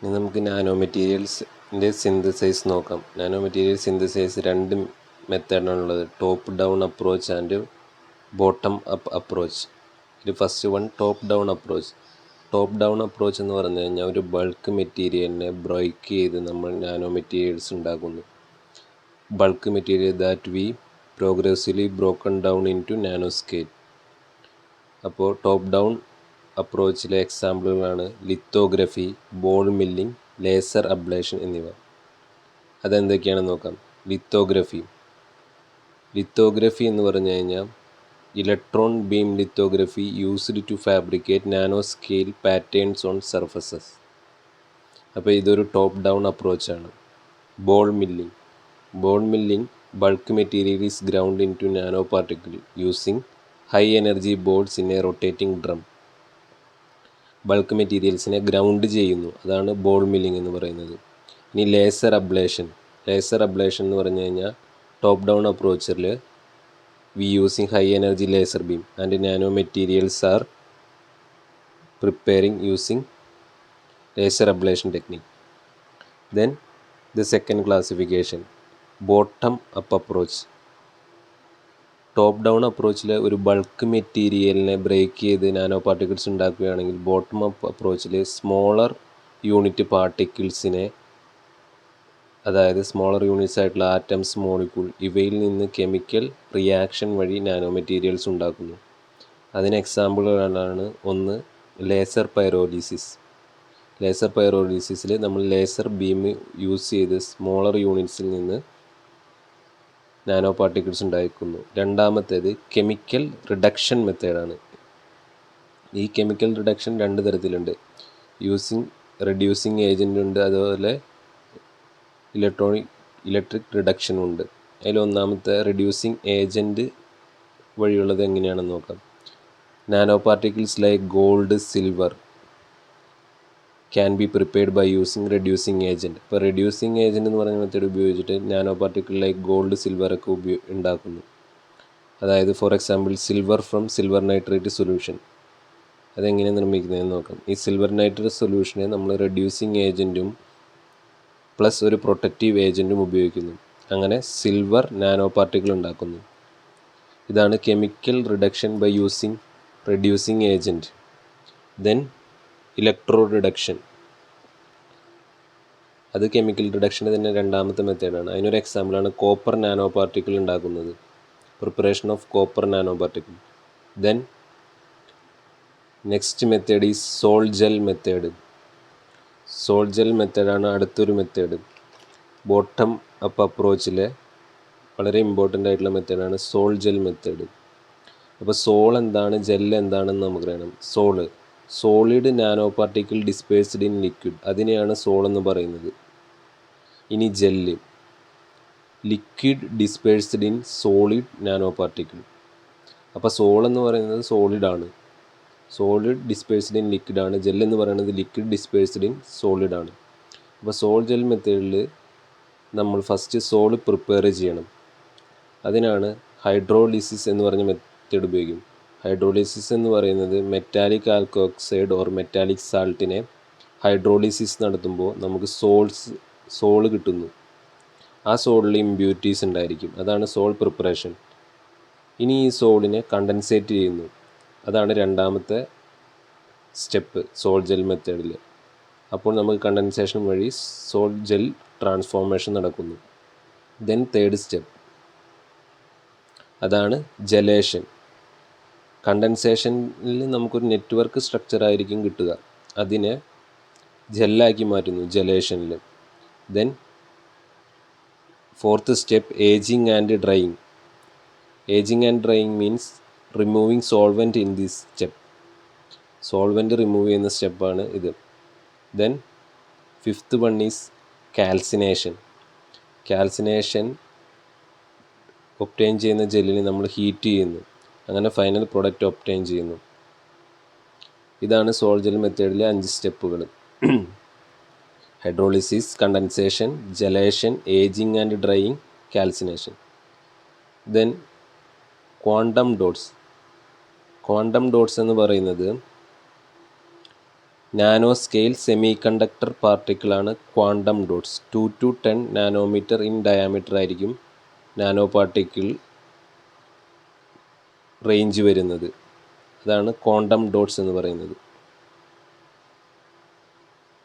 ഇനി നമുക്ക് നാനോ മെറ്റീരിയൽസിൻ്റെ സിന്തസൈസ് നോക്കാം. നാനോ മെറ്റീരിയൽ സിന്തസൈസ് രണ്ട് മെത്തേഡാണുള്ളത്, top down approach and bottom up approach. ഇത് first one top down approach. Top down approach എന്ന് പറഞ്ഞു കഴിഞ്ഞാൽ ഒരു ബൾക്ക് മെറ്റീരിയലിനെ ബ്രേക്ക് ചെയ്ത് നമ്മൾ നാനോ മെറ്റീരിയൽസ് ഉണ്ടാക്കുന്നു. Bulk material that we progressively broken down into nano scale. അപ്പോൾ ടോപ്പ് ഡൗൺ അപ്രോച്ചിലെ എക്സാമ്പിളുകളാണ് lithography, ball milling, laser ablation എന്നിവ. അതെന്തൊക്കെയാണെന്ന് നോക്കാം. ലിത്തോഗ്രഫി എന്ന് പറഞ്ഞു കഴിഞ്ഞാൽ electron beam lithography used to fabricate nano scale patterns on surfaces. അപ്പോൾ ഇതൊരു ടോപ്പ് ഡൗൺ അപ്രോച്ചാണ്. Ball milling bulk material is ground into nano particle using high energy balls in a rotating drum. Bulk മെറ്റീരിയൽസിനെ ground ചെയ്യുന്നു, അതാണ് ball milling എന്ന് പറയുന്നത്. ഇനി laser ablation എന്ന് പറഞ്ഞു കഴിഞ്ഞാൽ ടോപ്പ് ഡൗൺ അപ്രോച്ചിൽ we using high energy laser beam and nano materials are preparing using laser ablation technique. Then the second classification bottom up approach. Top down അപ്രോച്ചിൽ ഒരു ബൾക്ക് മെറ്റീരിയലിനെ ബ്രേക്ക് ചെയ്ത് നാനോ പാർട്ടിക്കിൾസ് ഉണ്ടാക്കുകയാണെങ്കിൽ bottom up അപ്രോച്ചിൽ smaller unit പാർട്ടിക്കിൾസിനെ, അതായത് smaller units ആയിട്ടുള്ള atoms, molecule, ഇവയിൽ നിന്ന് കെമിക്കൽ റിയാക്ഷൻ വഴി നാനോ മെറ്റീരിയൽസ് ഉണ്ടാക്കുന്നു. അതിന് എക്സാമ്പിളുകളാണ് ഒന്ന് ലേസർ പൈറോലിസിസിൽ നമ്മൾ ലേസർ ബീം യൂസ് ചെയ്ത് സ്മോളർ യൂണിറ്റ്സിൽ നിന്ന് നാനോ പാർട്ടിക്കിൾസ് ഉണ്ടാക്കുന്നു. രണ്ടാമത്തേത് കെമിക്കൽ റിഡക്ഷൻ മെത്തേഡാണ്. ഈ കെമിക്കൽ റിഡക്ഷൻ രണ്ട് തരത്തിലുണ്ട്. റെഡ്യൂസിങ് ഏജൻ്റ് ഉണ്ട്, അതുപോലെ ഇലക്ട്രിക് റിഡക്ഷനും ഉണ്ട്. അതിലൊന്നാമത്തെ റെഡ്യൂസിങ് ഏജൻറ്റ് വഴിയുള്ളത് എങ്ങനെയാണെന്ന് നോക്കാം. Nano particles like gold, silver can be prepared by using reducing agent. ഇപ്പോൾ റെഡ്യൂസിങ് ഏജൻറ്റ് എന്ന് പറയുന്ന മെത്തേഡ് ഉപയോഗിച്ചിട്ട് നാനോ പാർട്ടിക്കിൾ ലൈക്ക് ഗോൾഡ്, സിൽവറൊക്കെ ഉണ്ടാക്കുന്നു. അതായത് for example silver from silver nitrate solution. അതെങ്ങനെ നിർമ്മിക്കുന്നതെന്ന് നോക്കാം. ഈ സിൽവർ നൈട്രേറ്റ് സൊല്യൂഷനെ നമ്മൾ റെഡ്യൂസിങ് ഏജൻറ്റും പ്ലസ് ഒരു പ്രൊട്ടക്റ്റീവ് ഏജൻറ്റും ഉപയോഗിക്കുന്നു. അങ്ങനെ സിൽവർ നാനോ പാർട്ടിക്കിൾ ഉണ്ടാക്കുന്നു. ഇതാണ് chemical reduction by using reducing agent. Then electro reduction, അത് കെമിക്കൽ റിഡക്ഷൻ്റെ തന്നെ രണ്ടാമത്തെ മെത്തേഡാണ്. അതിനൊരു എക്സാമ്പിളാണ് കോപ്പർ നാനോ പാർട്ടിക്കിൾ ഉണ്ടാക്കുന്നത്, preparation of copper nano particle. Then next method is sol gel മെത്തേഡാണ് അടുത്തൊരു മെത്തേഡ്. ബോട്ടം അപ്പ് അപ്രോച്ചിലെ വളരെ ഇമ്പോർട്ടൻ്റ് ആയിട്ടുള്ള മെത്തേഡാണ് സോൾ ജെൽ മെത്തേഡ്. അപ്പോൾ സോൾ എന്താണ്, ജെൽ എന്താണെന്ന് നമുക്കറിയണം. Solid nano particle dispersed in liquid, അതിനെയാണ് സോൾ എന്ന് പറയുന്നത്. ഇനി gel, liquid dispersed in solid nano particle. അപ്പോൾ സോൾ എന്ന് പറയുന്നത് സോളിഡാണ്, സോളിഡ് ഡിസ്പേഴ്സ്ഡ് ഇൻ ലിക്വിഡാണ്. ജെൽ എന്ന് പറയുന്നത് ലിക്വിഡ് ഡിസ്പേഴ്സ്ഡ് ഇൻ സോളിഡാണ്. അപ്പോൾ സോൾ ജെൽ മെത്തേഡിൽ നമ്മൾ ഫസ്റ്റ് സോൾ പ്രിപ്പയർ ചെയ്യണം. അതിനാണ് ഹൈഡ്രോളിസിസ് എന്ന് പറഞ്ഞ മെത്തേഡ് ഉപയോഗിക്കും. ഹൈഡ്രോളിസിസ് എന്ന് പറയുന്നത് മെറ്റാലിക് ആൽക്കോക്സൈഡ് ഓർ മെറ്റാലിക് സാൾട്ടിനെ ഹൈഡ്രോളിസിസ് നടത്തുമ്പോൾ നമുക്ക് സോൾ കിട്ടുന്നു. ആ സോളിൽ ഇമ്പ്യൂരിറ്റീസ് ഉണ്ടായിരിക്കും, അതാണ് സോൾ പ്രിപ്പറേഷൻ. ഇനി ഈ സോളിനെ കണ്ടൻസേറ്റ് ചെയ്യുന്നു, അതാണ് രണ്ടാമത്തെ സ്റ്റെപ്പ് സോൾ ജെൽ മെത്തേഡിൽ. അപ്പോൾ നമുക്ക് കണ്ടൻസേഷൻ വഴി സോൾ ജെൽ ട്രാൻസ്ഫോർമേഷൻ നടക്കുന്നു. ദെൻ തേർഡ് സ്റ്റെപ്പ്, അതാണ് ജലേഷൻ. കണ്ടൻസേഷനിൽ നമുക്കൊരു നെറ്റ്വർക്ക് സ്ട്രക്ചർ ആയിരിക്കും കിട്ടുക, അതിനെ ജെല്ലാക്കി മാറ്റുന്നു ജലേഷനിൽ. Then fourth step ageing and drying. Ageing and drying means removing solvent in this step. Solvent remove ചെയ്യുന്ന സ്റ്റെപ്പാണ് ഇത്. Then fifth one is calcination. Obtain ചെയ്യുന്ന ജെല്ലിനെ നമ്മൾ ഹീറ്റ് ചെയ്യുന്നു, അങ്ങനെ ഫൈനൽ പ്രൊഡക്റ്റ് ഒബ്റ്റെയിൻ ചെയ്യുന്നു. ഇതാണ് സോൾ ജെൽ മെത്തേഡിലെ 5 സ്റ്റെപ്പുകൾ. Hydrolysis, condensation, gelation, ageing and drying, calcination. Then quantum dots എന്ന് പറയുന്നത് നാനോ സ്കെയിൽ സെമി കണ്ടക്ടർ പാർട്ടിക്കിളാണ് quantum dots. 2 to 10 nanometre in diameter ആയിരിക്കും നാനോ പാർട്ടിക്കിൾ റേഞ്ച് വരുന്നത്. അതാണ് ക്വാണ്ടം ഡോട്ട്സ് എന്ന് പറയുന്നത്.